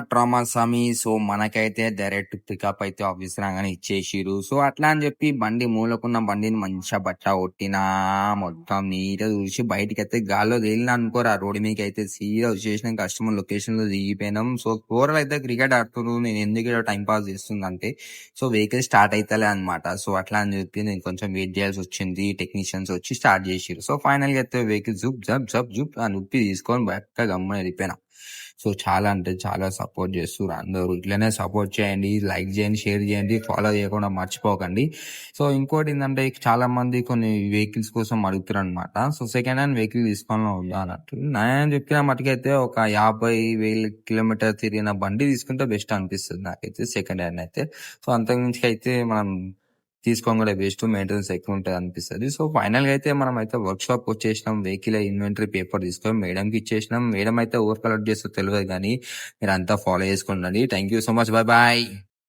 Trauma స్వామి. So, మనకైతే direct pickup అయితే office రాగానే ఇచ్చేసిర్రు. సో, అట్లా అని చెప్పి మూలకున్న బండిని మంచిగా కొట్టినా, మొత్తం నీట్‌గా తుడిచి బయటికైతే గాల్లో తేలినా అనుకోరా రోడ్డు మీదకైతే సీదా వచ్చేసినాం. కస్టమర్ లొకేషన్‌లో దిగిపోయినాం. So, పోరలైతే cricket ఆడుతుర్రు. నేను ఎందుకు ఈడ టైమ్ పాస్ చేస్తుందంటే, సో, వెహికల్ స్టార్ట్ అయితలే అన్నమాట. సో, అట్లా అని చెప్పి నేను కొంచెం వెయిట్ చేయాల్సొచ్చింది. టెక్నీషియన్స్ వచ్చి స్టార్ట్ చేసిర్రు. సో, ఫైనల్‌గా అయితే వెహికల్ జుప్ అని ఉప్పి తీసుకొని గమ్మున వెళ్ళిపోయినా. సో, చాలా అంటే చాలా సపోర్ట్ చేస్తుర్రు అందరూ. ఇట్లనే సపోర్ట్ చేయండి, లైక్ చేయండి, షేర్ చేయండి, ఫాలో చేయకుండా మర్చిపోకండి. సో, ఇంకోటేందంటే చాలా మంది కొన్ని వెహికల్స్ కోసం అడుగుతుర్రనమాట. సో, సెకండ్ హ్యాండ్ వెహికల్ తీసుకోవాలా వద్దా అన్నట్టు. నేను చెప్పిన మట్టుకైతే ఒక 50,000 కిలోమీటర్ తిరిగిన బండి తీసుకుంటే బెస్ట్ అనిపిస్తది నాకైతే సెకండ్ హ్యాండ్ అయితే. సో, అంతకు అయితే మనం తీసుకోవడం కూడా బెస్ట్. మెయింటెనెన్స్ ఎక్కువ ఉంటది అనిపిస్తది. సో, ఫైనల్‌గా అయితే మనమైతే వర్క్ షాప్‌కి వచ్చేసినాం. వెహికల్ ఇన్వెంటరీ పేపర్ తీసుకొని మేడంకి ఇచ్చేసినాం. మేడం అయితే ఎవరు కలెక్ట్ చేస్తారో తెలవదు గానీ మీరంతా ఫాలో చేసుకోండి. Thank you so much. By.